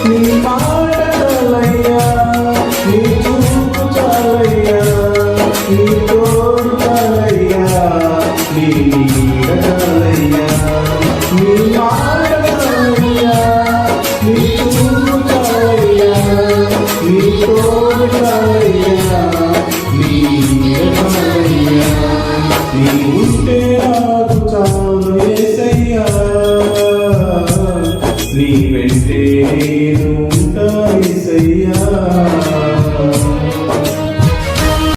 నీ మాట చాలయ్యా, నీ చూపు చాలయ్యా, నీ తోడు చాలయ్యా, నీ నీడ చాలయ్యా. నీ మాట చాలయ్యా, నీ చూపు చాలయ్యా, నీ తోడు చాలయ్యా, నీ నీడ చాలయ్యా. నీ ఉంటే నాకు చాలు యేసయ్యా, నీ వెంటే నేను ఉంటాను